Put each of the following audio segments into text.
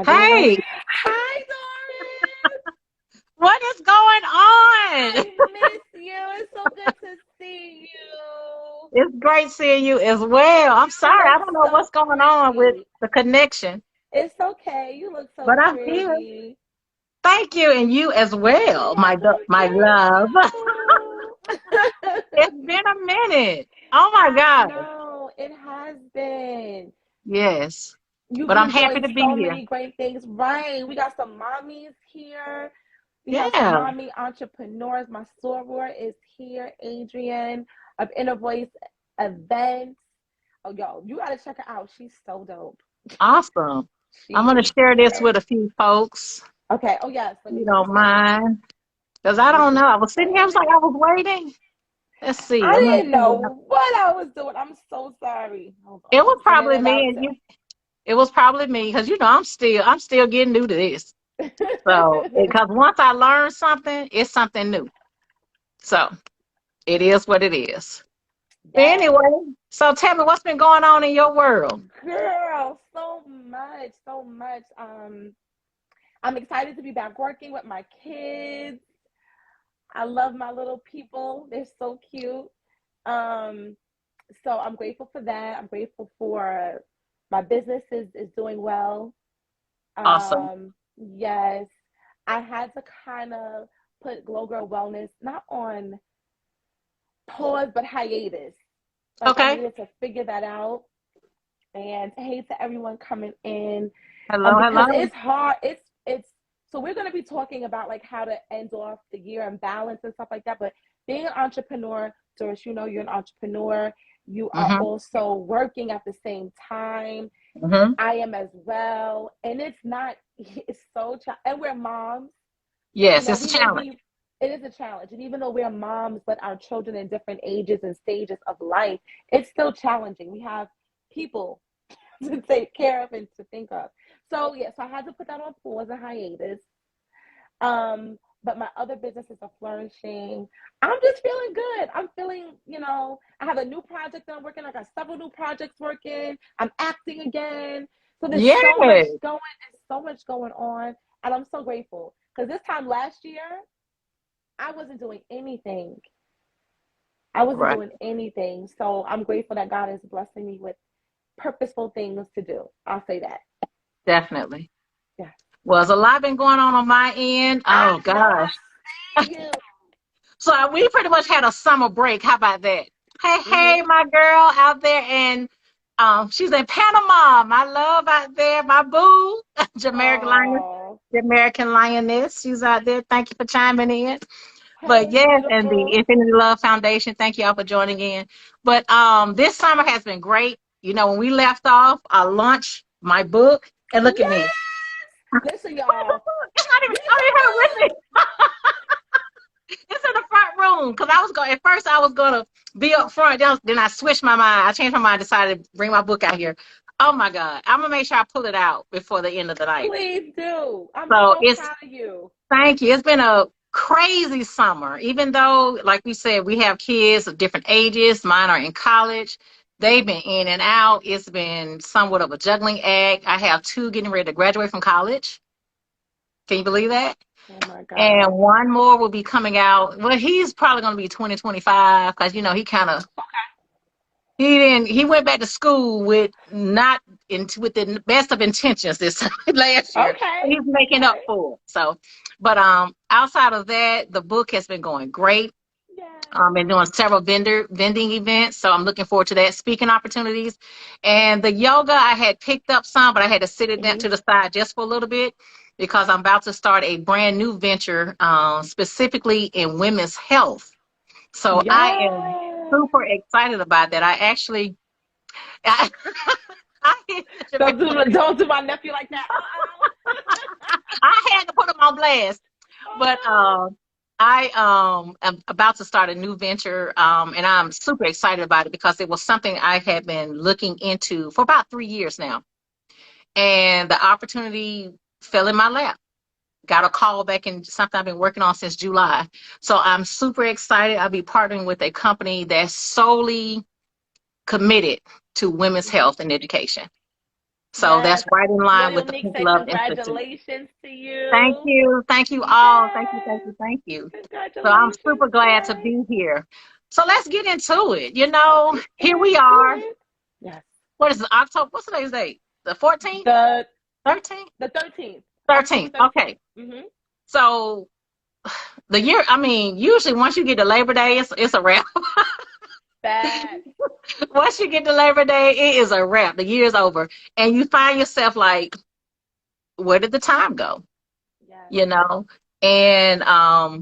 Hey, Hi, Doris. what is going on? I miss you. It's so good to see you. It's great seeing you as well. I'm You sorry, look I don't know so what's going on with pretty. the connection, It's okay. You look so but I'm here. pretty. Thank you, and you as well, You're welcome. my love. Thank you. It's been a minute. Oh my I God. know it has been. Yes, You've but I'm been happy doing to be so here. many great things. Right. We got some mommies here. We have some Yeah, mommy entrepreneurs. My soror is here, Adrienne of Inner Voice Events. Oh, yo, you gotta check her out. She's so dope. awesome. She I'm going to is share this so with a few folks. okay. Oh yes, let me You hit the don't send. mind? Because I Let me don't hit know. I the was sitting here, I was like, send. I was waiting. Let's see. I I'm going to didn't send it. know what I was doing. I'm so sorry. Hold on. It was I'm sending probably it me out and you. It was probably me because I'm still getting new to this. So to because once I learn something, it's something new. So it is what it is. But Yes. anyway, so tell me what's been going on in your world. Girl, so much, so much. I'm excited to be back working with my kids. I love my little people. They're so cute. Um, so I'm grateful for that. I'm grateful for my business is doing well. Awesome. Yes, I had to kind of put Glow Girl Wellness not on pause but hiatus. Like I Okay. needed to figure that out. And hey to everyone coming in, Hello, because hello. it's hard. It's so we're going to be talking about like how to end off the year and balance and stuff like that. But being an entrepreneur, Doris, you know you're an entrepreneur. You are Mm-hmm. also working at the same time. Mm-hmm. I am as well, and it's not. It's so and we're moms. You Yes, know, it's a we may challenge. be. It is a challenge, and even though we're moms, but our children in different ages and stages of life, it's still challenging. We have people to take care of and to think of. So yes, I had to put that on pause and hiatus. But my other businesses are flourishing. I'm just feeling good. I'm feeling, I have a new project that I'm working on. I got several new projects working. I'm acting again. So there's so much Yes. going, there's so much going on. And I'm so grateful. Because this time last year, I wasn't doing anything. I wasn't Right. doing anything. So I'm grateful that God is blessing me with purposeful things to do. I'll say that. Definitely. Yeah. Well, there's a lot been going on my end. I Oh know gosh. I see you. So we pretty much had a summer break. How about that? Hey, hey, Mm-hmm. my girl out there, and she's in Panama. My love out there, my boo, Oh, The American Lioness. She's out there. Thank you for chiming in. But hey, yes, and the beautiful. Infinity Love Foundation. Thank you all for joining in. But this summer has been great. You know, when we left off, I launched my book, and look at me. Yes. Listen, y'all. It's not even. Read I don't even have it with the me. It's in the front room because I was going. At first, I was gonna be up front. Then I switched my mind. I changed my mind. Decided to bring my book out here. Oh my God! I'm gonna make sure I pull it out before the end of the book. night. Please do. I'm So so it's proud of you. thank you. It's been a crazy summer. Even though, like we said, we have kids of different ages. Mine are in college. They've been in and out. It's been somewhat of a juggling act. I have two getting ready to graduate from college. Can you believe that? Oh my And God. one more will be coming out. Well, he's probably going to be 2025 because he kind of he went back to school with not with the best of intentions this last year. Okay. He's making up Okay. for it. So, but outside of that, the book has been going great. Yes. Been doing several vending events, so I'm looking forward to that. Speaking opportunities, and the yoga I had picked up some, but I had to sit it down Mm-hmm. to the side just for a little bit because I'm about to start a brand new venture, specifically in women's health. So I am Yes. super excited about that. I actually, I, I, Don't do my nephew like that. I had to put him on blast, but Oh I am about to start a new venture, and I'm super excited about it because it was something I had been looking into for about 3 years now, and the opportunity fell in my lap. Got a call back in something I've been working on since July, so I'm super excited. I'll be partnering with a company that's solely committed to women's no. health and education. So Yes. that's right in line Royal with the Meek Pink said Love Institute. congratulations to Thank you. you. Thank you all. Thank you. Thank Yes. you. Thank you. So I'm Congratulations, super glad to Jay. be here. So let's get into it. Let's get Here we into are. it. Yes. What is it? October? What's today's date? The 14th? The 13th? the 13th. October 13th. 13th. Okay. Mm-hmm. So the year, I mean, usually once you get to Labor Day, it's a wrap. Bad. Once you get to Labor Day, it is a wrap. The year's over. And you find yourself like, where did the time go? Yes. You know? And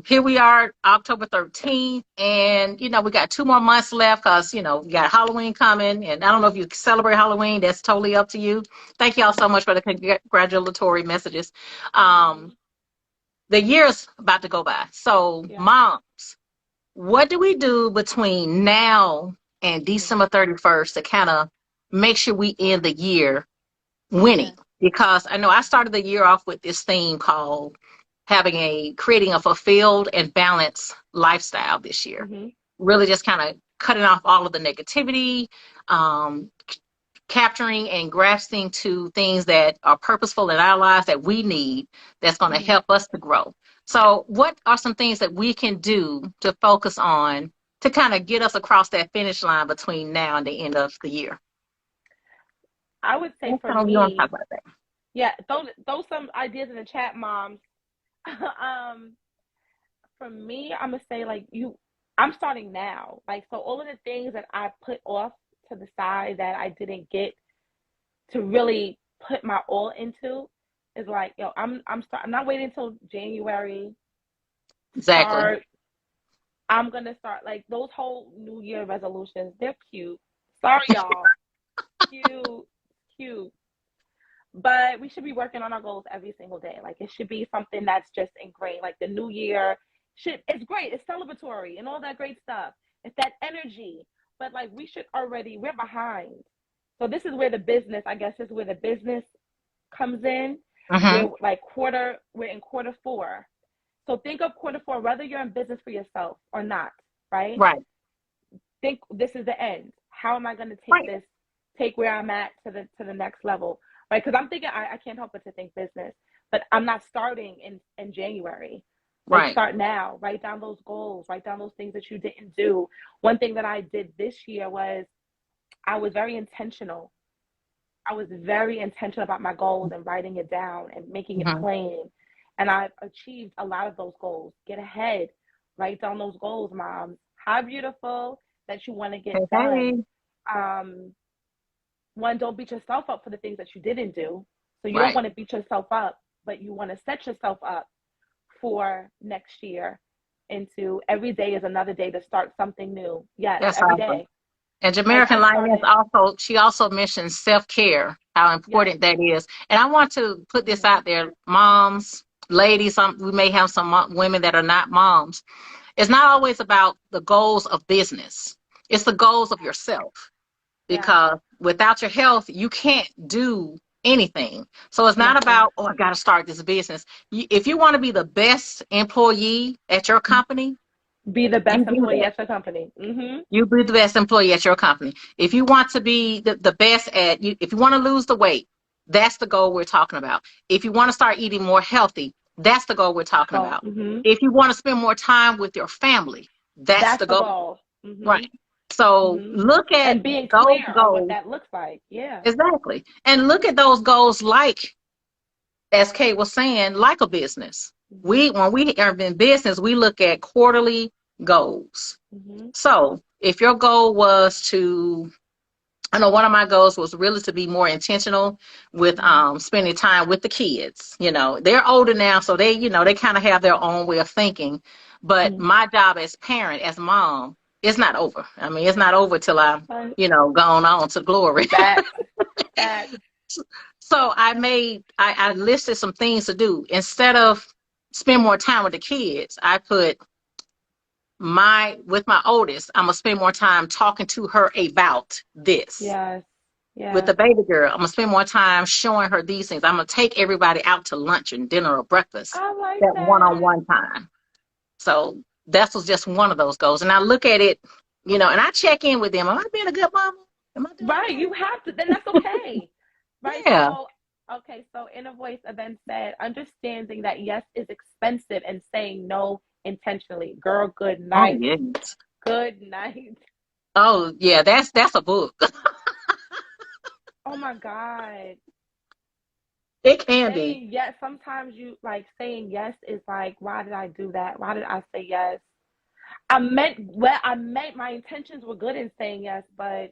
here we are, October 13th. And, we got 2 more months left because, we got Halloween coming. And I don't know if you celebrate Halloween. That's totally up to you. Thank y'all so much for the congratulatory messages. Mm-hmm. The year's about to go by. So, Yeah. moms, what do we do between now and Mm-hmm. December 31st to kind of make sure we end the year winning? Yes. Because I know I started the year off with this theme called creating a fulfilled and balanced lifestyle this year. Mm-hmm. Really just kind of cutting off all of the negativity, um, capturing and grasping to things that are purposeful in our lives that we need, that's going to Mm-hmm. help us to grow. So what are some things that we can do to focus on to kind of get us across that finish line between now and the end of the year? I would say What for kind of you want to talk me, about that? yeah, throw some ideas in the chat, moms. um, for me, I'm gonna say like I'm starting now. Like so all of the things that I put off to the side that I didn't get to really put my all into is like, yo, I'm not waiting until January. Exactly. Start I'm gonna start like those whole New Year resolutions, they're cute. Sorry y'all. Cute, cute. But we should be working on our goals every single day. Like it should be something that's just ingrained. Like the new year should it's great, it's celebratory and all that great stuff. It's that energy. But like we're behind. So this is where the business, I guess this is where the business comes in. Mm-hmm. We're in quarter 4. So think of quarter 4, whether you're in business for yourself or not, right? Right. Think this is the end. How am I going to Right. take where I'm at to the next level, right? Because I'm thinking I can't help but to think business, but I'm not starting in January. Like Right. start now. Write down those goals. Write down those things that you didn't do. One thing that I did this year was I was very intentional. I was very intentional about my goals and writing it down and making it Mm-hmm. plain. And I've achieved a lot of those goals. Get ahead, write down those goals, moms. How beautiful that you want to Hey, get done. hey. Um, One, don't beat yourself up for the things that you didn't do. So you don't Right. want to beat yourself up, but you want to set yourself up for next year into every day is another day to start something new. Yes, That's every awesome. day. And Like Jamaican I Lioness started, she also mentioned self-care, how yes. important that is. And I want to put this Mm-hmm. out there, moms, ladies, we may have some women that are not moms. It's not always about the goals of business. It's the goals of yourself, Yes. because without your health, you can't do anything. So it's not Nothing. about, oh, I got to start this business. If you want to be the best employee at your company, Be the you best do employee that. at your company. Mm-hmm. You be the best employee at your company. If you want to be the best if you want to lose the weight, that's the goal we're talking about. If you want to start eating more healthy, that's the goal we're That's the talking goal. about. Mm-hmm. If you want to spend more time with your family, that's That's the the goal. goal. Mm-hmm. Right. So Mm-hmm. look at And being those clear on what goals. that looks like. Yeah. Exactly. And look at those goals like, as Kate was saying, like a business. Mm-hmm. When we are in business, we look at quarterly goals. Mm-hmm. So if your goal was to, I know one of my goals was really to be more intentional with Mm-hmm. spending time with the kids. They're older now, so they kind of have their own way of thinking. But Mm-hmm. my job as parent, as mom, it's not over. I mean, it's not over till I'm, But gone on to glory. that that So I listed some things to do. Instead of spend more time with the kids, I put with my oldest, I'm gonna spend more time talking to her about this. yes. With the Yes. baby girl, I'm gonna spend more time showing her these things. I'm gonna take everybody out to lunch and dinner or breakfast, I like that that. one-on-one time. So that was just one of those goals. And I look at it, and I check in with them. Am I being a good mama? Am I doing Right. okay? You have to then that's okay. Right. Yeah. So, okay. So, Inner Voice then said, understanding that yes is expensive and saying no intentionally. Girl, good Oh, night. yes. Good night. Oh, yeah. That's a book. Oh my God. It can be. Saying yes, sometimes you like saying yes is like, why did I do that? Why did I say yes? I meant my intentions were good in saying yes, but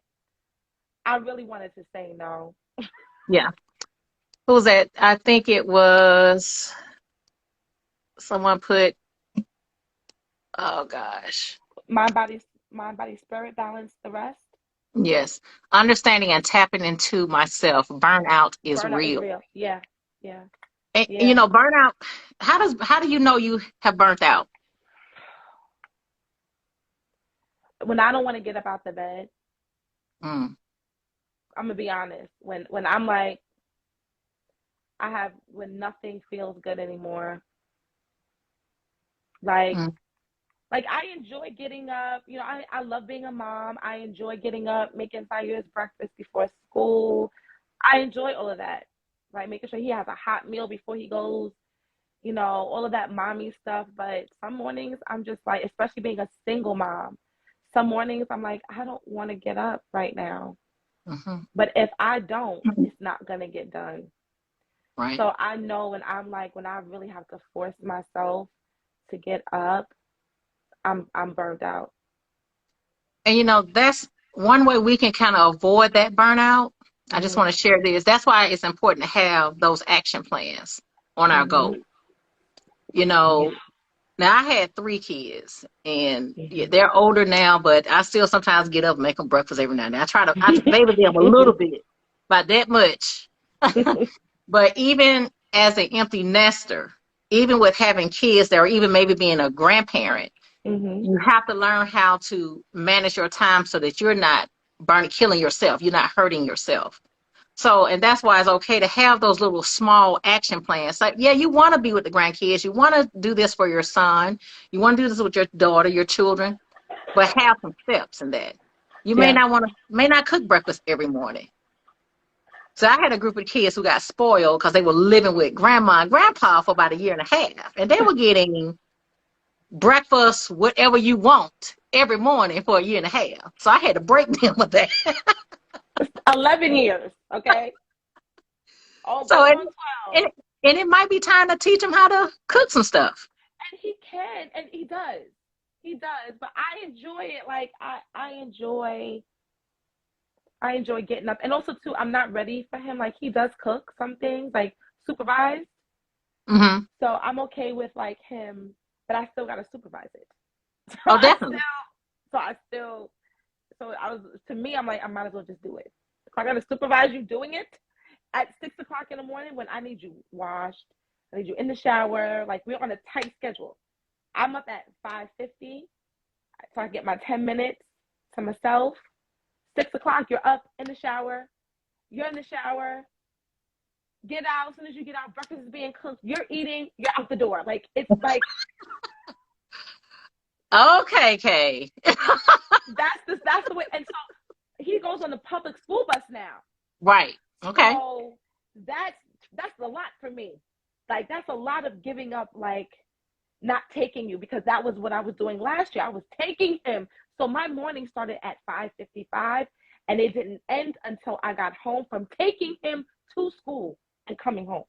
I really wanted to say no. Yeah. Who was that? I think it was someone put, oh gosh. My body, spirit, balance the rest. Yes. Understanding and tapping into myself. Burnout is Burnout is real. real. Yeah, yeah, And, yeah. burnout, how do you know you have burnt out? When I don't want to get up out the bed, Mm, I'm gonna be honest. When I'm like, when nothing feels good anymore. Like mm, like I enjoy getting up. You know, I love being a mom. I enjoy getting up, making Zaya's breakfast before school. I enjoy all of that. Like making sure he has a hot meal before he goes, you know, all of that mommy stuff. But some mornings I'm just like, especially being a single mom, some mornings I'm like, I don't want to get up right now. mhm. But if I don't, it's not gonna get done. Right. So I know when I'm like, when I really have to force myself to get up, I'm burned out. And that's one way we can kind of avoid that burnout. I just Mhm. want to share this. That's why it's important to have those action plans on our Mhm. goal. You know, Yeah. Now I had three kids, and yeah, Mhm. they're older now, but I still sometimes get up and make them breakfast every now and then. I baby them a little bit, by that much. But even as an empty nester, even with having kids, or even maybe being a grandparent, Mhm. you have to learn how to manage your time so that you're not killing yourself. You're not hurting yourself. So, and that's why it's okay to have those little small action plans. Like, yeah, you want to be with the grandkids. You want to do this for your son. You want to do this with your daughter, your children, but have some steps in that. You Yeah. may not cook breakfast every morning. So I had a group of kids who got spoiled because they were living with grandma and grandpa for about a year and a half. And they were getting breakfast, whatever you want, every morning for a year and a half. So I had to break them with that. 11 years, okay? Oh, So going it, on 12. and, and it might be time to teach them how to cook some stuff. And he can, and he does. He does, but I enjoy it. Like I enjoy getting up. And also too, I'm not ready for him. Like he does cook some things, like supervised. Hmm. So I'm okay with like him, but I still gotta supervise it. So Oh, I definitely. still so I still so I was to me, I'm like, I might as well just do it. If I gotta supervise you doing it at 6 o'clock in the morning when I need you washed, I need you in the shower, like we're on a tight schedule. I'm up at 5:50, so I get my 10 minutes to myself. 6 o'clock, you're up in the shower, you're in the shower, get out. As soon as you get out, breakfast is being cooked, you're eating, you're out the door. Like it's like Okay, Kay. that's the way. And so he goes on the public school bus now. Right. Okay. So that's that's a lot for me. Like that's a lot of giving up, like not taking you because that was what I was doing last year. I was taking him. So my morning started at 5:55 and it didn't end until I got home from taking him to school and coming home.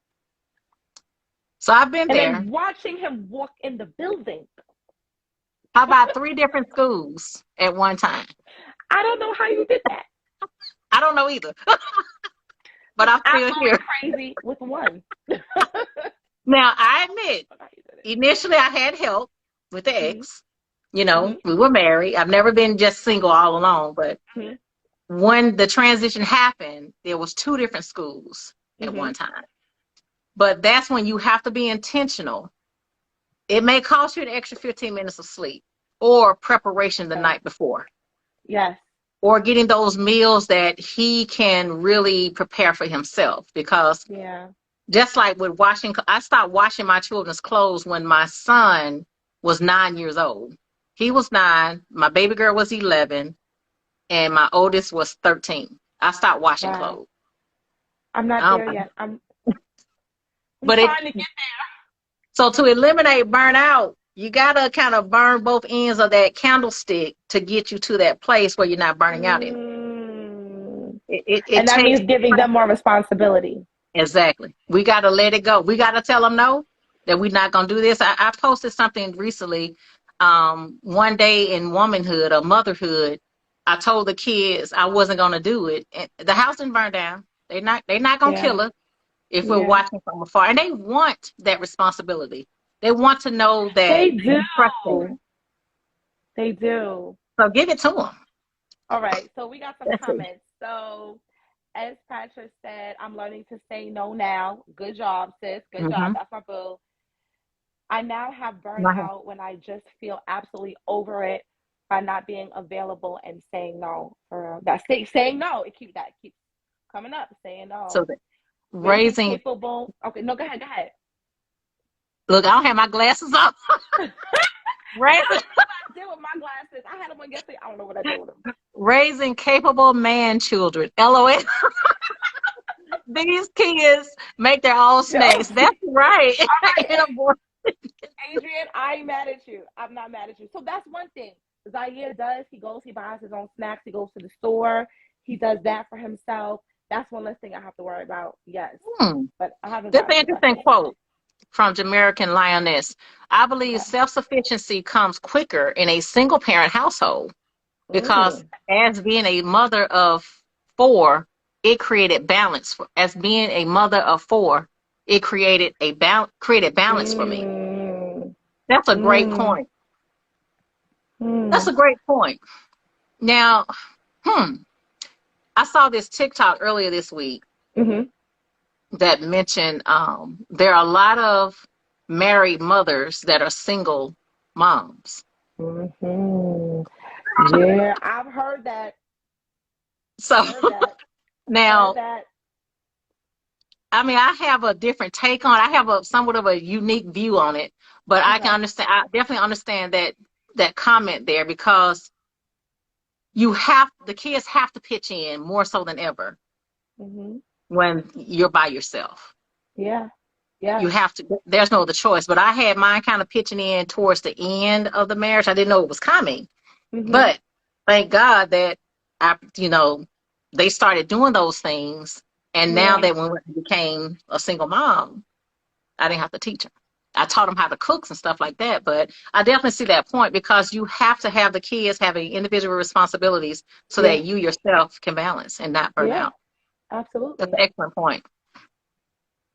So I've been And there. then watching him walk in the building. How about three different schools at one time? I don't know how you did that. I don't know either, but I'm I'm still going here. crazy with one. Now, I admit, How you did it. initially I had help with the Mm-hmm. ex. We Mm-hmm. were married. I've never been just single all alone, but Mm-hmm. when the transition happened, there was two different schools at Mm-hmm. one time. But that's when you have to be intentional. It may cost you an extra 15 minutes of sleep or preparation the Okay. night before Yes. or getting those meals that he can really prepare for himself. Because Yeah. just like with washing, I stopped washing my children's clothes when my son was 9 years old. He was 9, my baby girl was 11, and my oldest was 13. I stopped washing Wow. clothes. I'm not Um, there yet. I'm but it trying to get so to eliminate burnout, you gotta kind of burn both ends of that candlestick to get you to that place where you're not there. burning out in it. It And that takes means giving them more responsibility. exactly. We gotta let it go. We gotta tell them no, that we're not gonna do this. I posted something recently. One day in womanhood or motherhood, I told the kids I wasn't gonna do it. And the house didn't burn down. They're not gonna Yeah. kill us if we're Yeah. watching from afar. And they want that responsibility. They want to know that They do. you trust them. They do. So give it to them. All right. So we got some That's it. comments. So as Patrick said, I'm learning to say no now. Good job, sis. Good job. Mm-hmm. That's my boo. I now have burnout when I just feel absolutely over it by not being available and saying no. For that saying no, it keeps coming up. Saying So no. that Raising raising, capable. Okay, no, go ahead. Go ahead. look, I don't have my glasses up. Raising, I did with my glasses. I had them on yesterday. I don't know what I did with them. raising capable man children. LOL. These kids make their own No. snacks. That's right. All And right. abort- Adrian, I ain't mad at you. I'm not mad at you. So that's one thing. Zaire does. He goes, he buys his own snacks. He goes to the store. He does that for himself. That's one less thing I have to worry about. Yes. Hmm. But I haven't That's gotten an to the rest interesting of it. quote from Jamaican Lioness. I believe Okay. self-sufficiency comes quicker in a single parent household because Mm. as being a mother of four, it created balance. As being a mother of four, it created balance for me. Mm. That's a great Mm. point. That's Mm. a great point. Now, hmm, I saw this TikTok earlier this week Mm-hmm. that mentioned there are a lot of married mothers that are single moms. Mm-hmm. Yeah, I've heard that. So Heard that. Heard now, that. I mean, I have a different take on it. I have a somewhat of a unique view on it, but I can Okay. understand. I definitely understand that comment there because the kids have to pitch in more so than ever Mm-hmm. when you're by yourself. Yeah. You Yes. have to. There's no other choice. But I had mine kind of pitching in towards the end of the marriage. I didn't know it was coming, Mm-hmm. but thank God that they started doing those things, and now Yeah. that when I became a single mom, I didn't have to teach them. I taught them how to cook and stuff like that. But I definitely see that point because you have to have the kids having individual responsibilities so Yeah. that you yourself can balance and not burn Yeah. out. That's Absolutely. an excellent point.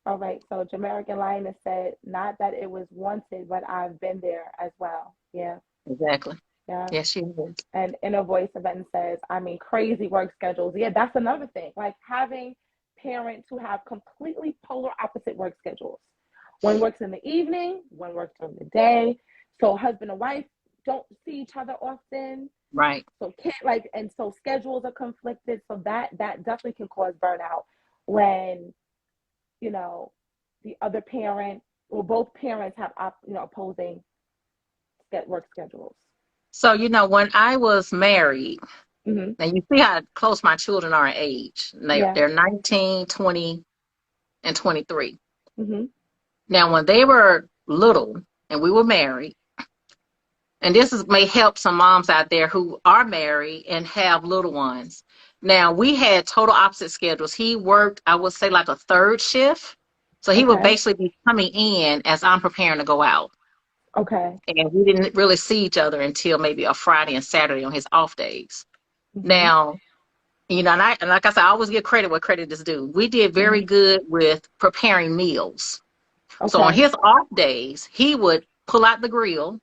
All right. So Jamaican Lioness said, not that it was wanted, but I've been there as well. Yeah. Exactly. Yeah. Yes, she is. And Inner Voice event says, I mean, crazy work schedules. Yeah, that's another thing. Like having parents who have completely polar opposite work schedules. One works in the evening, one works during the day. So husband and wife don't see each other often. Right. So can't like, and so schedules are conflicted. So that definitely can cause burnout when, you know, the other parent or both parents have opposing work schedules. So, when I was married, Mm-hmm. and you see how close my children are in age. Yeah. They're 19, 20, and 23. Mm-hmm. Now, when they were little and we were married, and may help some moms out there who are married and have little ones. Now, we had total opposite schedules. He worked, I would say, like a third shift. So he would Okay. basically be coming in as I'm preparing to go out. Okay. And we didn't really see each other until maybe a Friday and Saturday on his off days. Mm-hmm. Now, and like I said, I always give credit where credit is due. We did very Mm-hmm. good with preparing meals. So on Okay. his off days, he would pull out the grill.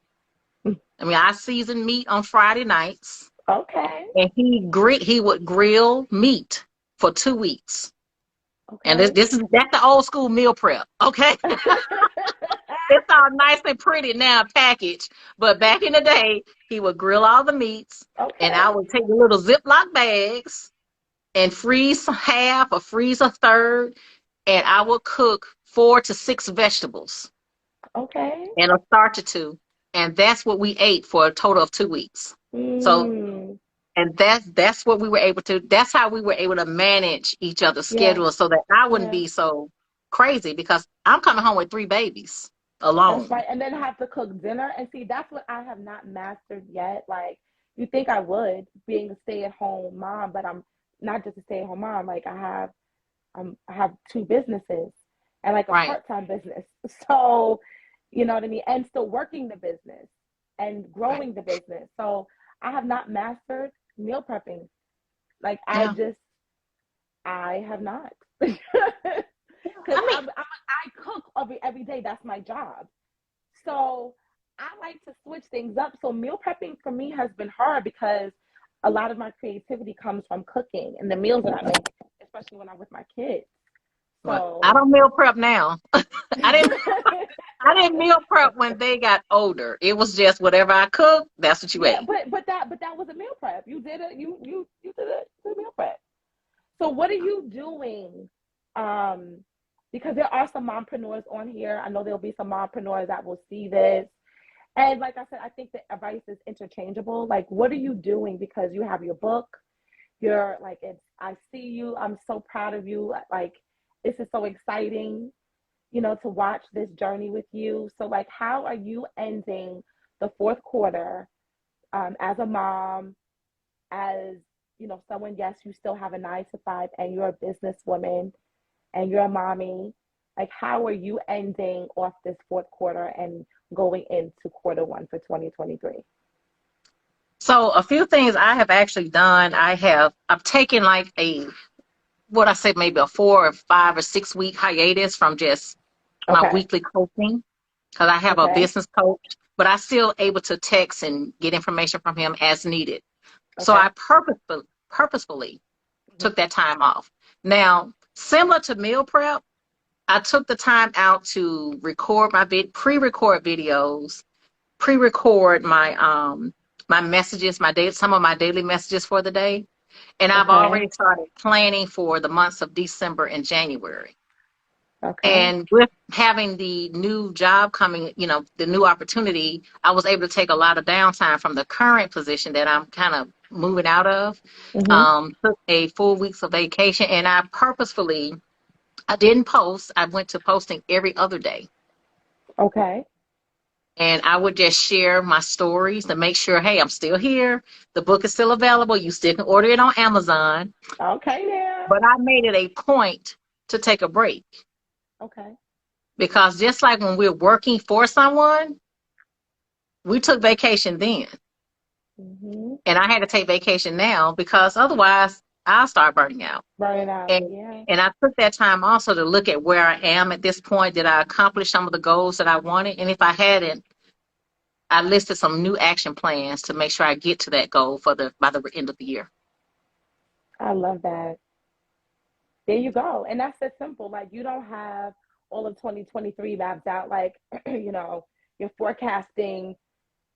I mean, I seasoned meat on Friday nights, Okay. and he would grill meat for 2 weeks. And Okay. that's the old school meal prep. Okay, it's all nice and pretty now packaged, but back in the day, he would grill all the meats, and I Okay. would take the little Ziploc bags and freeze half or freeze a third, and I would cook 4 to 6 vegetables Okay. and a starch or two, and that's what we ate for a total of 2 weeks. So Mm. And that's what we were able to, that's how we were able to manage each other's Yeah, schedule so that I wouldn't yeah. be so crazy because I'm coming home with 3 babies That's alone. right. And then have to cook dinner. And see, that's what I have not mastered yet. Like, you think I would, being a stay-at-home mom, but I'm not just a stay-at-home mom. Like, I have two businesses and like a Right. part-time business. So, you know what I mean? And still working the business and Right. growing the business. So I have not mastered meal prepping. Like, Yeah. I have not. Because I mean, I cook every day. That's my job. So I like to switch things up. So meal prepping for me has been hard because a lot of my creativity comes from cooking and the meals that I make, especially when I'm with my kids. well, I So don't meal prep now. I didn't I didn't meal prep when they got older. It was just whatever I cooked, that's what you yeah, ate. but that was a meal prep. You did it. You did a meal prep. So what are you doing? Um, because there are some mompreneurs on here. I know there'll be some mompreneurs that will see this. And like I said, I think the advice is interchangeable. Like, what are you doing? Because you have your book. You're like, I see you. I'm so proud of you. Like, this is so exciting, to watch this journey with you. So, like, how are you ending the fourth quarter as a mom, as, someone, yes, you still have a 9 to 5 and you're a businesswoman and you're a mommy. Like, how are you ending off this fourth quarter and going into quarter 1 for 2023? So a few things I have actually done, I've taken like what I say maybe a 4 or 5 or 6 week hiatus from just my Okay. weekly coaching because I have a Okay. business coach, but I still able to text and get information from him as needed. So Okay. I purposefully Hmm. took that time off. Now, similar to meal prep, I took the time out to record my pre-record videos, pre-record my messages, some of my daily messages for the day, and I've Okay. already started planning for the months of December and January. Okay. And with having the new job coming, the new opportunity, I was able to take a lot of downtime from the current position that I'm kind of moving out of. Hmm. Took a full weeks of vacation, and I didn't post. I went to posting every other day. Okay. And I would just share my stories to make sure, hey, I'm still here. The book is still available. You still can order it on Amazon. Okay now. But I made it a point to take a break Okay. because just like when we're working for someone, we took vacation then. Hmm. And I had to take vacation now because otherwise I'll start burning out. Burning out. And Yeah. and I took that time also to look at where I am at this point. Did I accomplish some of the goals that I wanted? And if I hadn't, I listed some new action plans to make sure I get to that goal by the end of the year. I love that. There you go. And that's it simple. Like, you don't have all of 2023 mapped out. Like, you're forecasting,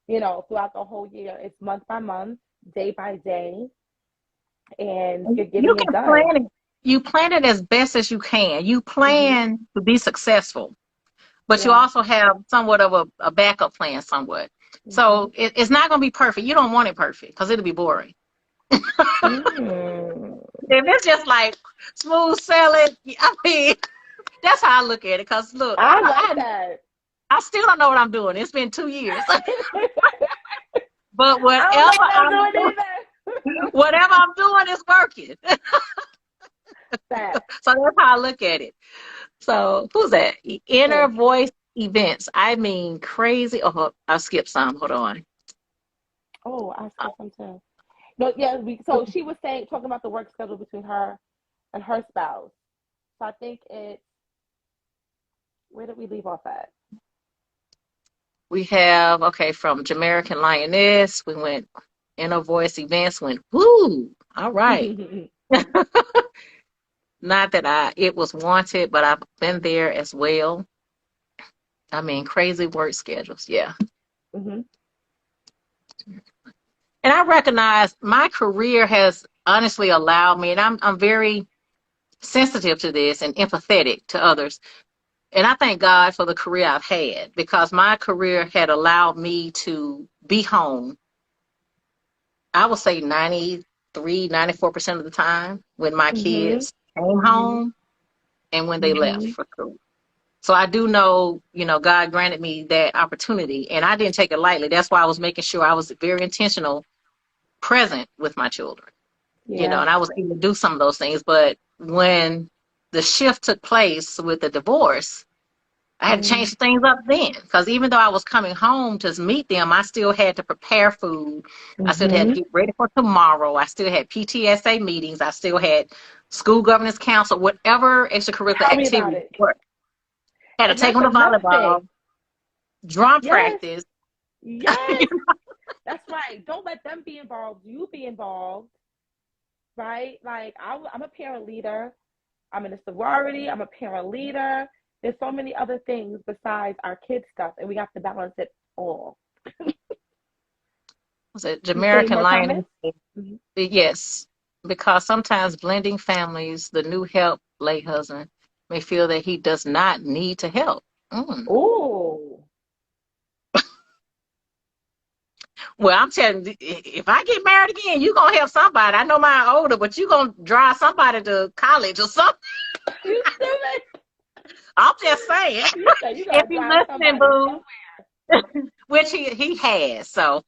throughout the whole year. It's month by month, day by day, and you're You getting it can done. plan it. You plan it as best as you can. You Hmm. plan to be successful, but you Yeah. also have somewhat of a backup plan somewhat. Hmm. So it's not going to be perfect. You don't want it perfect because it'll be boring. Mm. If it's just like smooth sailing, I mean, that's how I look at it. Because look, I like that. I still don't know what I'm doing. It's been 2 years, but I don't know what I'm doing either. whatever I'm doing is working. That. So that's how I look at it. So who's that? Inner Who? voice events. I mean, crazy. Oh, I'll skip some. Hold on. Oh, I skipped some too. No, yeah. So she was talking about the work schedule between her and her spouse. So I think where did we leave off at? We have, okay, from Jamaican Lioness. We went inner voice events. Went, woo. All right. Not that it was wanted, but I've been there as well. I mean, crazy work schedules. Yeah. Hmm. And I recognize my career has honestly allowed me, and I'm very sensitive to this and empathetic to others. And I thank God for the career I've had because my career had allowed me to be home I would say 93, 94% of the time when my Mhm. kids came Mhm. home and when they left Mhm. for school. So I do know, God granted me that opportunity and I didn't take it lightly. That's why I was making sure I was very intentional, present with my children, Yeah. and I was able to do some of those things. But when the shift took place with the divorce, I had to Mm. change things up then because even though I was coming home to meet them, I still had to prepare food. I still had to Mhm. get ready for tomorrow. I still had PTSA meetings. I still had school governance council, whatever extracurricular Tell me about activities it. were. Had to And take that's them to another volleyball, thing. drum Yes. practice. Yes. That's right. Don't let them be involved. You be involved, right? Like I'm a parent leader. I'm in a sorority. I'm a parent leader. There's so many other things besides our kids stuff, and we have to balance it all. Was it You say Jamaican more Lion? comments? Mm-hmm. Yes, because sometimes blending families, the new help lay husband may feel that he does not need to help. Mm. Oh, Well, I'm telling you, if I get married again, you gonna help somebody. I know mine older, but you gonna drive somebody to college or something. you stupid. I'm just saying. You said you If gotta you drive listening, somebody boo, somewhere. which he has. So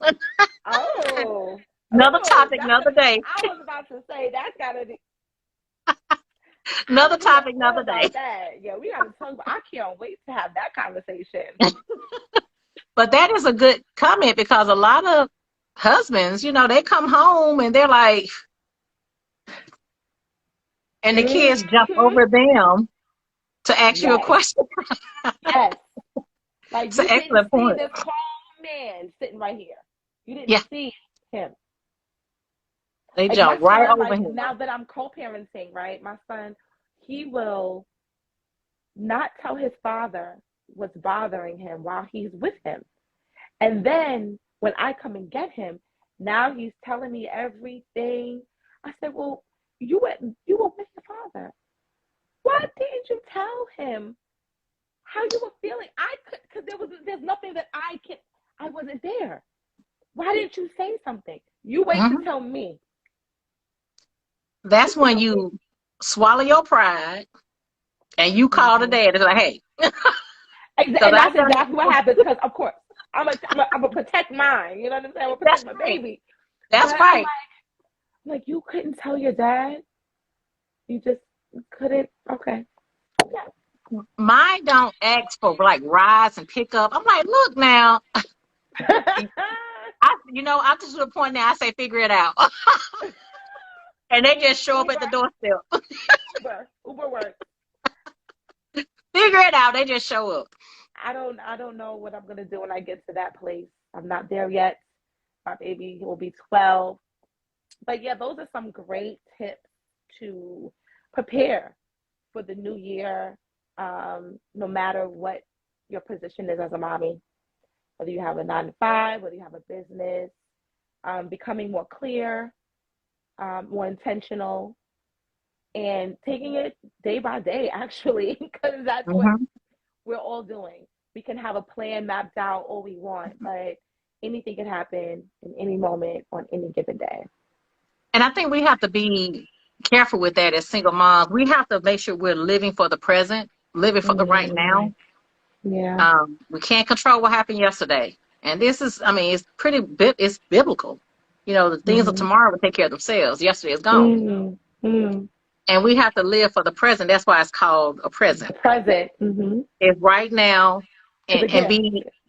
Oh, another oh, topic, that's. another day. I was about to say that's gotta be. I Another don't even topic, thought another day. about that. Yeah, we gotta talk about. I can't wait to have that conversation. But that is a good comment because a lot of husbands, they come home and they're like, and the kids jump Hmm. over them to ask you a Yes, question. yes. Like It's an you didn't excellent see point. this grown man sitting right here. You didn't Yeah, see him. they Like my jump right son, over like him. now that I'm co-parenting, right? My son, he will not tell his father what's bothering him while he's with him. And then when I come and get him, now he's telling me everything. I said, "Well, you were with your father. Why didn't you tell him how you were feeling? I could, because there's nothing that I wasn't there. Why didn't you say something? You wait to Hmm. tell me. That's when you swallow your pride and you call the Mm-hmm. dad and like, hey, because And I've that's done exactly what that. happens. Because of course, I'm a protect mine. You know what I'm saying? I'm gonna That's protect my right. baby. That's But right. like you couldn't tell your dad. You just couldn't. Okay. Mine don't ask for like rides and pickup. I'm like, look now, I'm just to the point now. I say, figure it out, and they just show up at the Uber, doorstep. Uber works. Figure it out. They just show up. I don't know what I'm gonna do when I get to that place. I'm not there yet. My baby will be 12. But yeah, those are some great tips to prepare for the new year. No matter what your position is as a mommy, whether you have a 9 to 5, whether you have a business, becoming more clear, more intentional, and taking it day by day, actually, because that's what Hmm. we're all doing. We can have a plan mapped out all we want, but anything can happen in any moment on any given day. And I think we have to be careful with that as single moms. We have to make sure we're living for the present, living for the right Mm, now. yeah. We can't control what happened yesterday. And this is, I mean, it's biblical. The things of Mm-hmm. tomorrow will take care of themselves. Yesterday is gone. Mm, mm. And we have to live for the present. That's why it's called a present. The present. Mm-hmm. It's right now It's a and gift.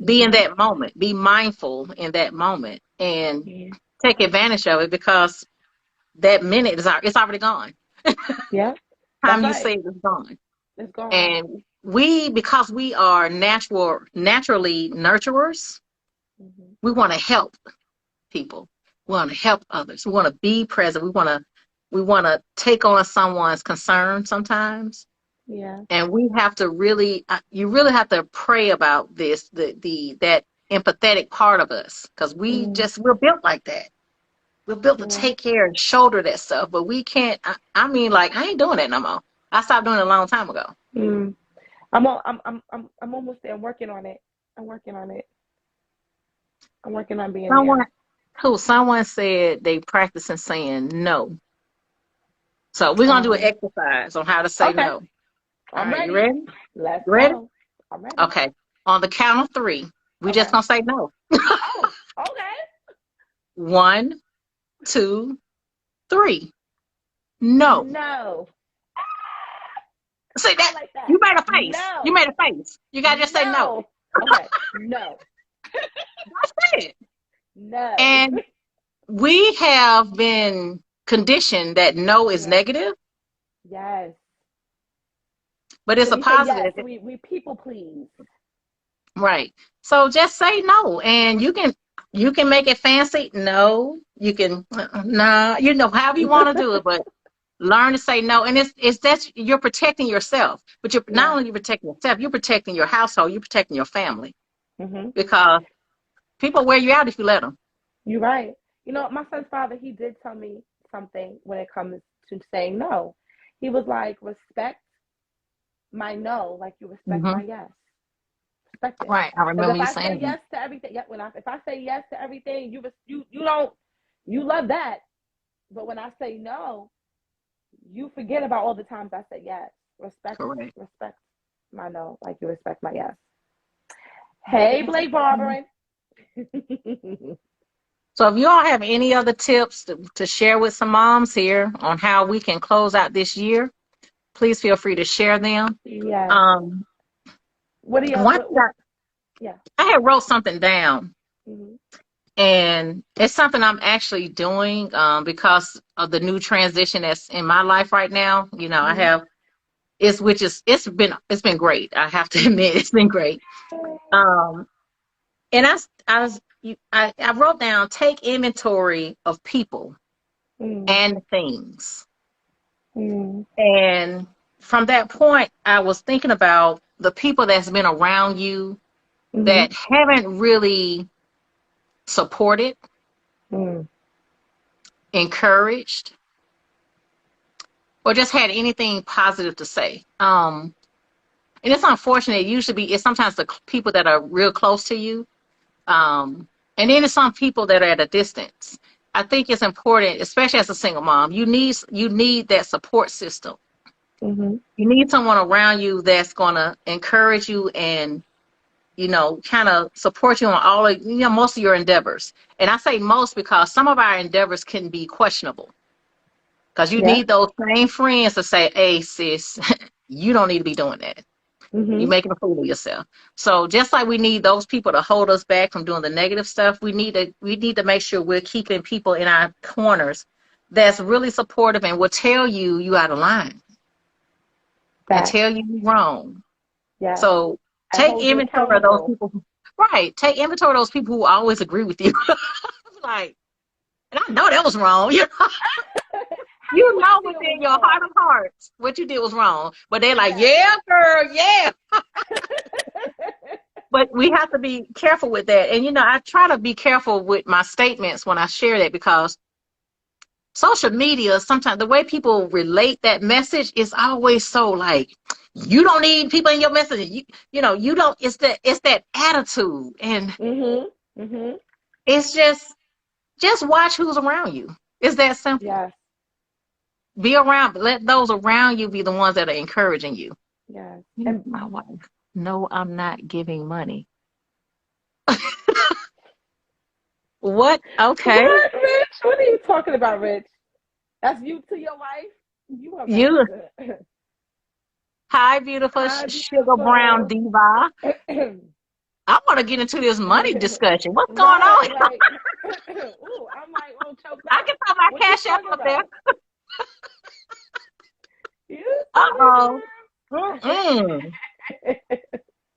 be in Mm-hmm. that moment. Be mindful in that moment and Yeah. take advantage of it because that minute it's already gone. Yeah. That's Time you right. save is gone. It's gone. And because we are naturally nurturers, Mm-hmm. we want to help people. We want to help others. We want to be present. We want to take on someone's concern sometimes. Yeah. And we have to really, you really have to pray about this, that empathetic part of us, because Mm, we're built like that. We're built to yeah. take care and shoulder that stuff, but we can't. I mean, like I ain't doing that no more. I stopped doing it a long time ago. Mm. I'm almost there. I'm working on it. I'm working on it. I'm working on being Someone there. Who someone said they practicing saying no. So we're gonna do an Um, exercise on how to say okay, no. All I'm right, you ready. ready? Let's You ready? go. I'm ready. Okay. On the count of three, we just Okay. gonna say no. Oh, okay. One, two, three. No. No. See I that? like that. You made a face. You No. made a face. You gotta just say no. No. Okay. No. That's it. No. And we have been conditioned that no is Yeah. negative, Yes. but it's So a we say yes. positive. We people please. Right. So just say no, and you can make it fancy. No, you can nah, however you want to do it, but learn to say no. And it's that's you're protecting yourself, but you're not Yeah. only protecting yourself, you're protecting your household, you're protecting your family Mhm. because people wear you out if you let them. You're right. You know, my son's father, he did tell me something when it comes to saying no. He was like, respect my no, like you respect my Hmm. yes. Respect it. Right. I Because remember if you I say saying that. yes to everything, yeah, if I say yes to everything, you don't you love that. But when I say no, you forget about all the times I said yes. Correct. Respect my no, like you respect my yes. Hey, Blake Barberin. So if you all have any other tips to share with some moms here on how we can close out this year, please feel free to share them. Yes. Um, What do you one thing what yeah. I had wrote something down, Mhm. and it's something I'm actually doing because of the new transition that's in my life right now. I Mhm. have it's been great. I have to admit it's been great. Um, and I wrote down take inventory of people Mm. and things. Mm. And from that point, I was thinking about the people that's been around you Mhm. that haven't really supported, Mm. encouraged, or just had anything positive to say. And it's unfortunate. It usually it's sometimes the people that are real close to you. And then there's some people that are at a distance. I think it's important, especially as a single mom, you need that support system. Mhm. You need someone around you that's gonna encourage you and kind of support you on most of your endeavors. And I say most because some of our endeavors can be questionable. Because you Yeah. need those same friends to say, hey, sis, you don't need to be doing that. You're Mhm. making a fool of yourself. So just like we need those people to hold us back from doing the negative stuff, we need to make sure we're keeping people in our corners that's really supportive and will tell you out of line and Facts. tell you you're wrong. Yes. So And take hold you inventory of those accountable. people. Right. Take inventory of those people who always agree with you. Like, and I know that was wrong. How You do I know see it was within your heart wrong? of hearts what you did was wrong. But they're like, yeah, Exactly. girl, yeah. But we have to be careful with that. And, I try to be careful with my statements when I share that because social media, sometimes the way people relate that message is always so like, you don't need people in your message. You don't, it's that attitude. And Mhm. Mhm. it's just watch who's around you. It's that simple. Yes. Be around, let those around you be the ones that are encouraging you. Yes. Here's And my wife. No, I'm not giving money. What? Okay. what, Rich? What are you talking about, Rich? That's you to your wife? You are You, messed up. hi, beautiful Hi, sugar brown beautiful. diva. I want to get into this money discussion. What's going right, on? right. Ooh, I might want to choke I up. can throw my What you cash app talking up there. about? You Uh-oh. silly Mm-mm. girl.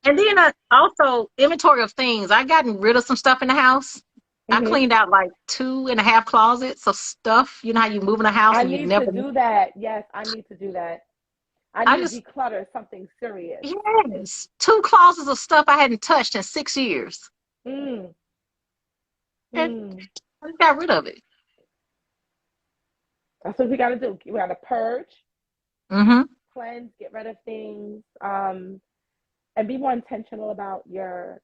And then also inventory of things. I gotten rid of some stuff in the house. I hmm cleaned out like 2.5 closets of stuff. You know how you move in a house I and you need to never. do that. Yes, I need to do that. I I need to just declutter something serious. Yes, 2 closets of stuff I hadn't touched in 6 years, Mm, and mm. I just got rid of it. That's what we got to do. We got to purge, Hmm. cleanse, get rid of things, and be more intentional about your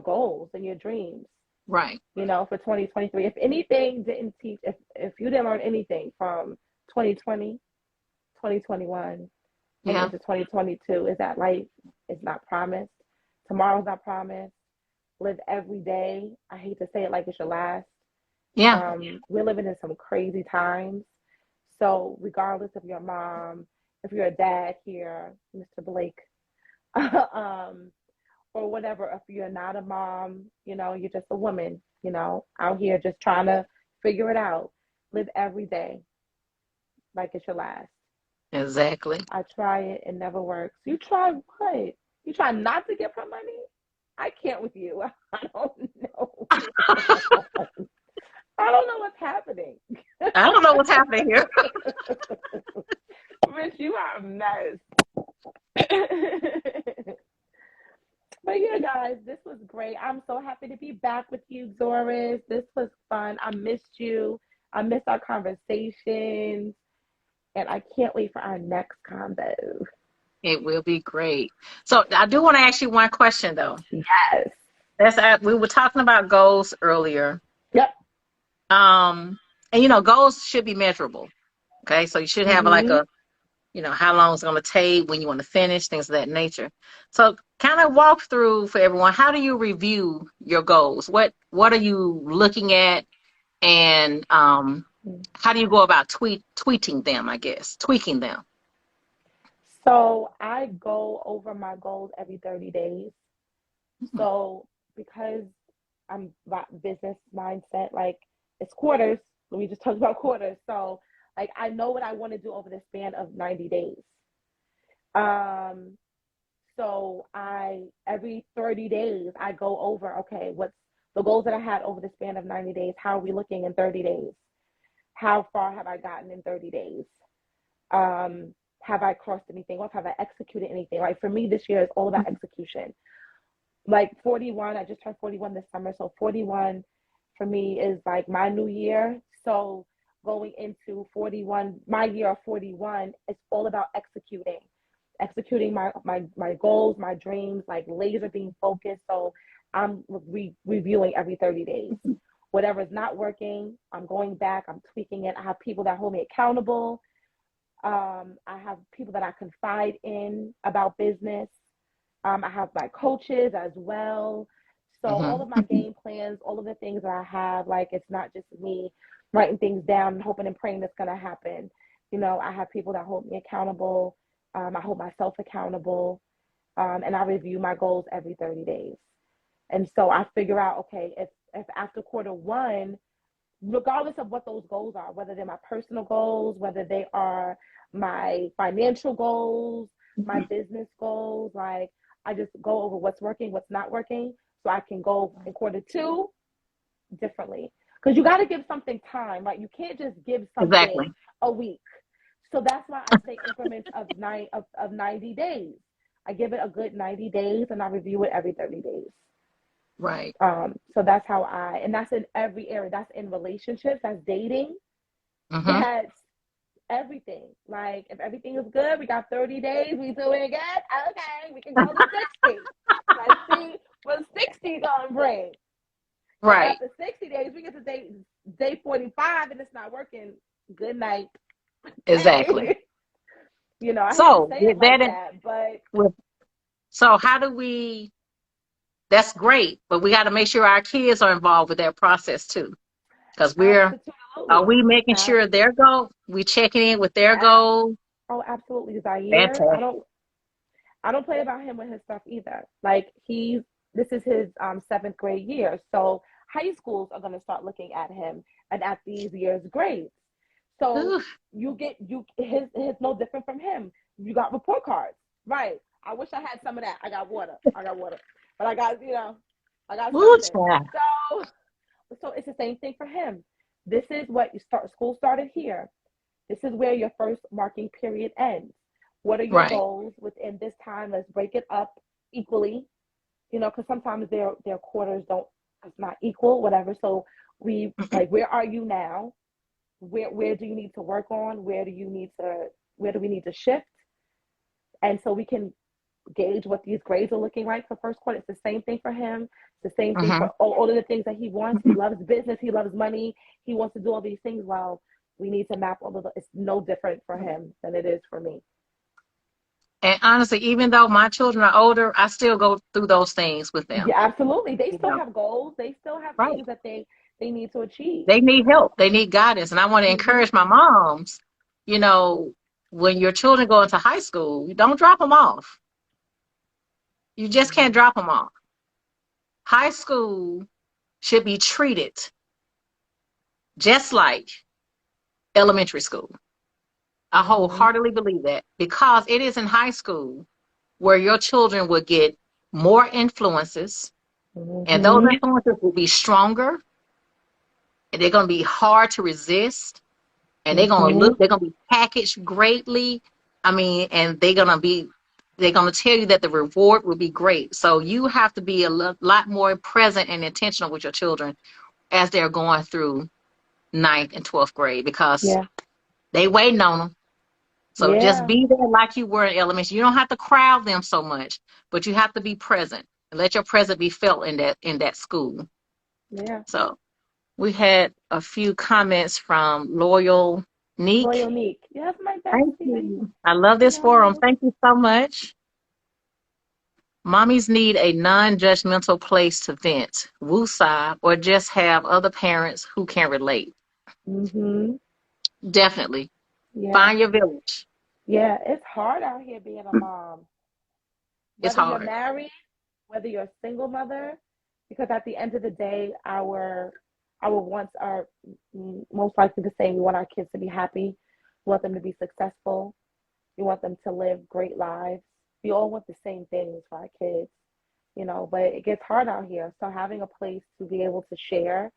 goals and your dreams. Right. For 2023. If anything didn't teach, if you didn't learn anything from 2020, 2021, and Yeah. into 2022, is that life is not promised. Tomorrow's not promised. Live every day. I hate to say it like it's your last. Yeah. We're living in some crazy times. So regardless of your mom, if you're a dad here, Mr. Blake, um, or whatever, if you're not a mom, you're just a woman, out here just trying to figure it out. Live every day like it's your last. Exactly. I try it, it never works. You try what? You try not to give her money? I can't with you. I don't know. I don't know what's happening. I don't know what's happening here. Rich, you are a mess. But yeah, guys, this was great. I'm so happy to be back with you, Doris. This was fun. I missed you. I missed our conversations. And I can't wait for our next combo. It will be great. So I do want to ask you one question though. Yes. We were talking about goals earlier. Yep. Um, and goals should be measurable. Okay, so you should have like Mm-hmm. how long it's going to take, when you want to finish, things of that nature. So kind of walk through for everyone. How do you review your goals? What are you looking at, and how do you go about tweeting them? I guess tweaking them. So I go over my goals every 30 days. So because I'm business mindset, like it's quarters. We just talked about quarters. So like I know what I want to do over the span of 90 days. Um, so I every 30 days I go over, okay, what's the goals that I had over the span of 90 days? How are we looking in 30 days? How far have I gotten in 30 days? Have I crossed anything off? Have I executed anything? Like for me, this year is all about execution. Like 41, I just turned 41 this summer. So 41 for me is like my new year. So going into 41, my year of 41, it's all about executing my goals, my dreams, like laser being focused. So I'm reviewing every 30 days. Whatever is not working, I'm going back, I'm tweaking it. I have people that hold me accountable. I have people that I confide in about business. I have my coaches as well. So all of my Mm-hmm. game plans, all of the things that I have, like it's not just me writing things down and hoping and praying that's going to happen. I have people that hold me accountable. I hold myself accountable, and I review my goals every 30 days. And so I figure out, okay, if after quarter one, regardless of what those goals are, whether they're my personal goals, whether they are my financial goals, my business goals, like I just go over what's working, what's not working, so I can go in quarter two differently. Because you got to give something time, right? You can't just give something Exactly. a week. So that's why I say increments of 90 days. I give it a good 90 days and I review it every 30 days. Right. So that's how and that's in every area. That's in relationships, that's dating, Mm-hmm. that's everything. Like if everything is good, we got 30 days, we doing good. Okay, we can go to 60. Let's see what 60 gonna bring. Because Right. after 60 days, we get to day 45 and it's not working. Good night. Exactly. I hate to So say it with like that that, but with so how do we? That's great, but we got to make sure our kids are involved with that process too, because are absolutely. we making Ab- sure their goal? We checking in with their ab- goals? oh, absolutely. Zaire, I Fantastic. don't I don't play about him with his stuff either. Like this is his seventh grade year, so high schools are going to start looking at him and at these years' grades. So Ooh, you get his no different from him. You got report cards, right? I wish I had some of that. I got water. But I got ooh, something. child. So it's the same thing for him. This is what you start. School started here. This is where your first marking period ends. What are your Right. goals within this time? Let's break it up equally, because sometimes their quarters don't, it's not equal, whatever. So we like, where are you now? Where do you need to work on? Where do we need to shift? And so we can gauge what these grades are looking like for first quarter. It's the same thing for him. It's the same thing Mm-hmm. for all of the things that he wants. He loves business. He loves money. He wants to do all these things. Well, we need to map all of the, it's no different for him than it is for me. And honestly, even though my children are older, I still go through those things with them. Yeah, absolutely. They You still know, have goals. They still have right? things that they need to achieve. They need help. They need guidance, and I want to Hmm. encourage my moms. You know, when your children go into high school, you don't drop them off. You just can't Hmm. drop them off. High school should be treated just like elementary school. I Hmm. wholeheartedly believe that because it is in high school where your children will get more influences, and those Hmm. influences will be stronger, and they're going to be hard to resist, and Hmm. they're going to be packaged greatly. I mean, and they're going to tell you that the reward will be great. So you have to be a lot more present and intentional with your children as they're going through ninth and 12th grade because Yeah. they waiting on them. So just Yeah. be there like you were in elementary. You don't have to crowd them so much, but you have to be present and let your presence be felt in that school. Yeah. So we had a few comments from Loyal Loyal Neek. Meek. Yes, my Thank bestie. you. I love this forum. Yes. Thank you so much. Mommies need a non-judgmental place to vent, woosah, or just have other parents who can relate. Hmm. Definitely. Yeah. Find your village. Yeah. It's hard out here being a mom. It's Whether you're hard. married, whether you're a single mother, because at the end of the day, our wants are most likely the same. We want our kids to be happy. We want them to be successful. We want them to live great lives. We all want the same things for our kids, but it gets hard out here. So having a place to be able to share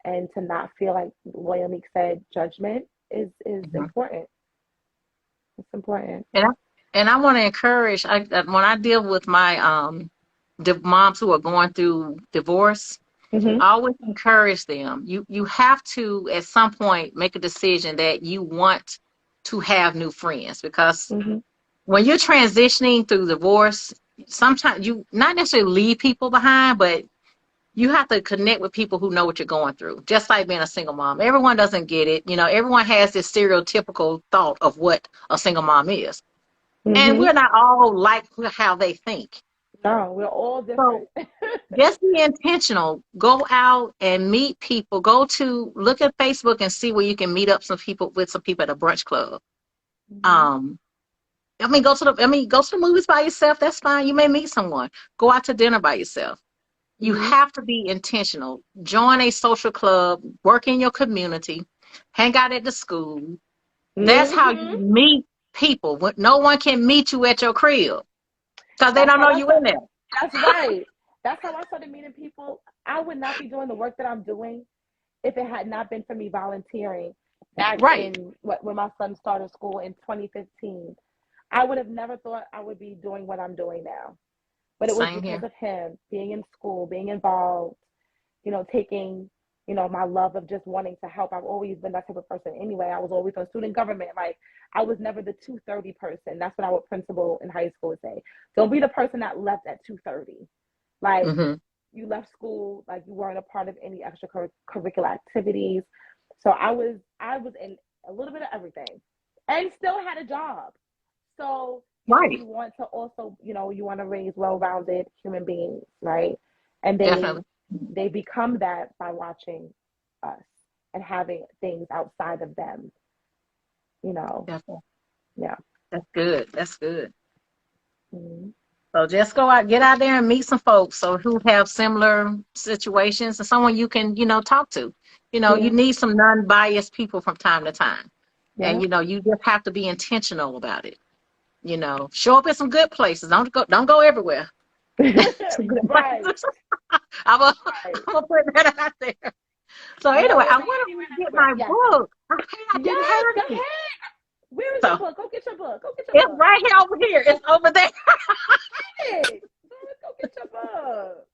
and to not feel like Loyal Meek said, judgment is Mhm. important. It's important. And I, and I want to encourage when I deal with my moms who are going through divorce, Hmm. I always encourage them. You have to at some point make a decision that you want to have new friends because Hmm. when you're transitioning through divorce, sometimes you not necessarily leave people behind, but you have to connect with people who know what you're going through. Just like being a single mom. Everyone doesn't get it. You know, everyone has this stereotypical thought of what a single mom is. And Hmm. we're not all like how they think. No, we're all So different. just be intentional. Go out and meet people. Look at Facebook and see where you can meet up some people at a brunch club. Hmm. Um, go to the movies by yourself. That's fine. You may meet someone. Go out to dinner by yourself. You Hmm. have to be intentional. Join a social club, work in your community, hang out at the school. That's how you Hmm. meet people. No one can meet you at your crib because they That's don't how know I you in started. there. That's right. That's how I started meeting people. I would not be doing the work that I'm doing if it had not been for me volunteering back Right. in when my son started school in 2015. I would have never thought I would be doing what I'm doing now. But it was Same because here. of him being in school, being involved, taking, my love of just wanting to help. I've always been that type of person anyway. I was always on student government. Like, I was never the 2:30 person. That's what our principal in high school would say. Don't be the person that left at 2:30. Like, Hmm. you left school, like you weren't a part of any extracurricular activities. So I was in a little bit of everything and still had a job. So, Right. you want to also, you want to raise well-rounded human beings, right? And they Definitely. they become that by watching us and having things outside of them, you know. Definitely. Yeah. That's good. That's good. Mm-hmm. So just go out, get out there and meet some folks so who have similar situations and someone you can, talk to. You Yeah. need some non-biased people from time to time. And Yeah. you just have to be intentional about it. Show up at some good places. Don't go everywhere. Some good Right. places. I'm gonna, Right. I'm gonna put that out there. So You anyway, I always want anywhere to and get everywhere. my Yes. book. Okay, I didn't Yes, go have it. ahead. Where is your So book? Go get your book. Go get your it's book. right here over here. It's over there. Hey, Doris, go get your book.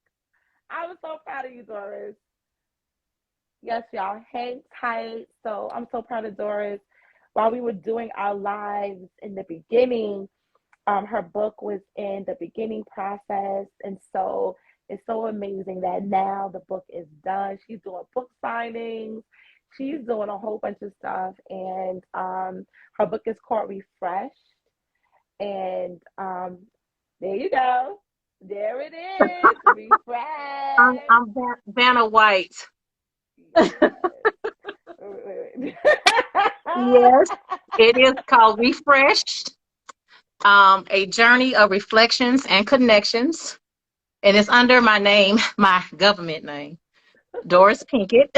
I was so proud of you, Doris. Yes, y'all. Hang tight. So I'm so proud of Doris. While we were doing our lives in the beginning, Her book was in the beginning process, and so it's so amazing that now the book is done. She's doing book signings. She's doing a whole bunch of stuff, and her book is called Refreshed. And there you go. There it is. Refreshed. I'm Vanna White. Wait. Yes, it is called Refreshed. A journey of reflections and connections, and it's under my name, my government name, Doris Pinkett,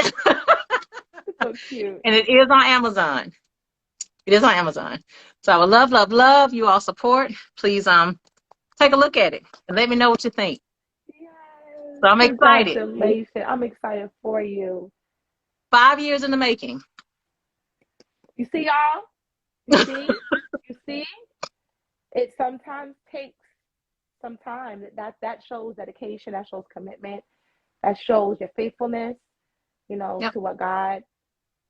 So cute. and it is on Amazon. It is on Amazon. So I would love, love, love you all support. Please take a look at it and let me know what you think. Yes. So I'm excited. Congratulations. I'm excited for you. 5 years in the making. You see, y'all? You see? You see? It sometimes takes some time. That shows dedication, that shows commitment, that shows your faithfulness, Yep. to what God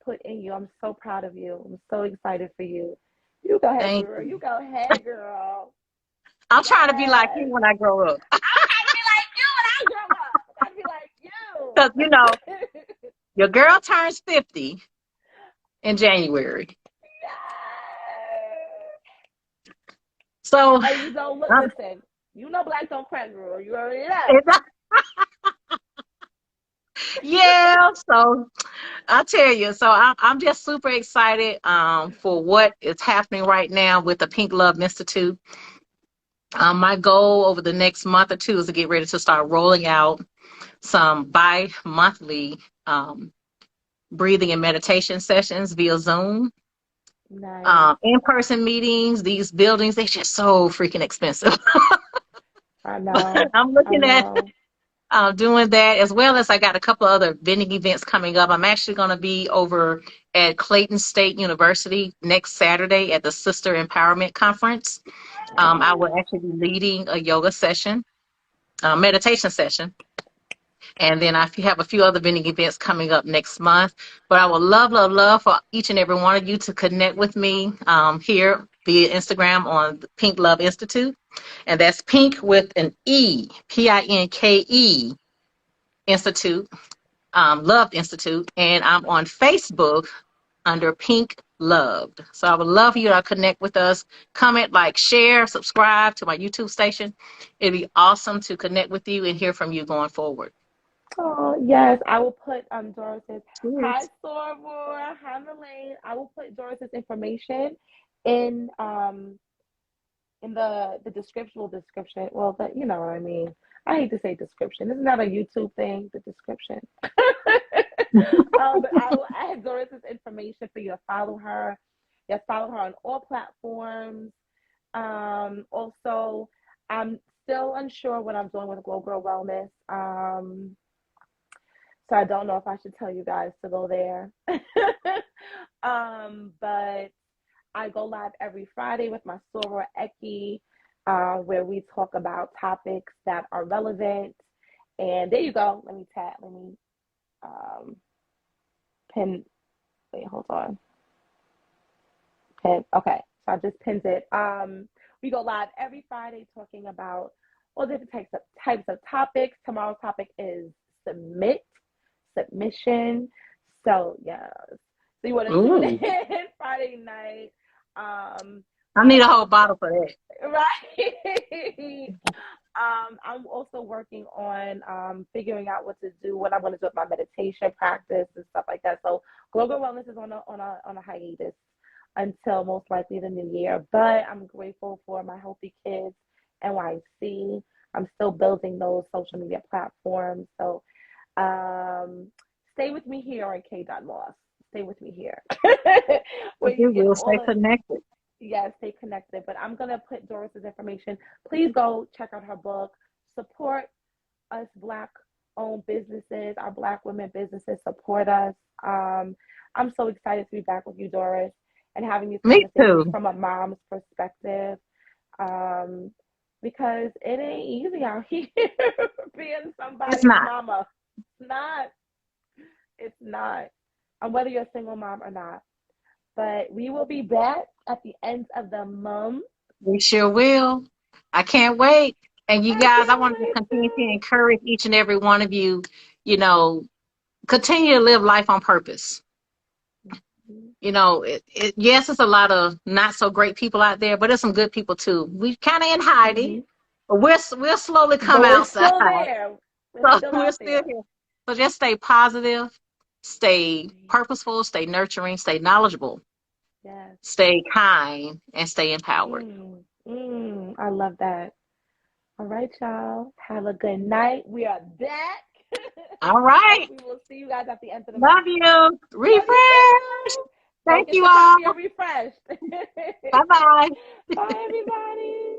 put in you. I'm so proud of you. I'm so excited for you. You go ahead, Thank girl. you. You go ahead, girl. I'm trying to be like you Yes. when I grow up. I'm trying to be like you when I grow up. I'm trying Because, to be like you. your girl turns 50 in January. Yes. So, And you don't look, um, listen, black don't crack, girl. You already know. it's- yeah, so I tell you, so I'm just super excited for what is happening right now with the Pink Love Institute. My goal over the next month or two is to get ready to start rolling out some bi-monthly breathing and meditation sessions via Zoom. Nice. In-person meetings, these buildings, they're just so freaking expensive. I But know. I'm I looking at know. doing that, as well as I got a couple of other vending events coming up. I'm actually going to be over at Clayton State University next Saturday at the Sister Empowerment Conference. I will actually be leading a yoga session, meditation session. And then I have a few other vending events coming up next month. But I would love, love, love for each and every one of you to connect with me here via Instagram on the Pink Love Institute. And that's pink with an E, Pinke Institute, Love Institute. And I'm on Facebook under Pink Loved. So I would love you to connect with us, comment, like, share, subscribe to my YouTube station. It'd be awesome to connect with you and hear from you going forward. Oh, yes. I will put Doris's hi Cheers. Soror, hi Elaine. I will put Doris's information in the description. Well, description. Well, but you know what I mean. I hate to say description. This is not a YouTube thing. The description. But I will add Doris's information for you to follow her. You follow her on all platforms. Also, I'm still unsure what I'm doing with Glow Girl Wellness. So I don't know if I should tell you guys to go there. But I go live every Friday with my Soror Eki, where we talk about topics that are relevant. And there you go. Let me pin, wait, hold on. Pin, okay. So I just pinned it. We go live every Friday talking about all different types of topics. Tomorrow's topic is submission. So yes. So you want to tune in Ooh, Friday night. I I need a have whole bottle for that. right. I'm also working on figuring out what to do, what I want to do with my meditation practice and stuff like that. So Global Wellness is on a hiatus until most likely the new year. But I'm grateful for my Healthy Kids NYC. I'm still building those social media platforms. So stay with me here on K. Moss. Stay with me here. Where you You get will all stay the connected. yes, stay connected. But I'm gonna put Doris's information. Please go check out her book. Support us Black owned businesses, our Black women businesses support us. I'm so excited to be back with you, Doris, and having these Me conversations too. from a mom's perspective. Um, because it ain't easy out here being It's somebody's not. mama. It's not. It's not. And whether you're a single mom or not. But we will be back at the end of the month. We sure will. I can't wait. And you I guys, I can't want to wait continue to to. encourage each and every one of you, you know, continue to live life on purpose. Mhm. Yes, it's a lot of not so great people out there, but there's some good people too. We kind of in hiding, Mhm. but we'll slowly come But we're outside. still there. We're So still we're out still there. here. So just stay positive, stay Mhm. purposeful, stay nurturing, stay knowledgeable, Yes. stay kind, and stay empowered. I love that. All right, y'all. Have a good night. We are back. All And right. we will see you guys at the end of the Love month. you. Love you Refresh. too. Thank Focus you your time. all. You're refreshed. Bye bye. Bye, everybody.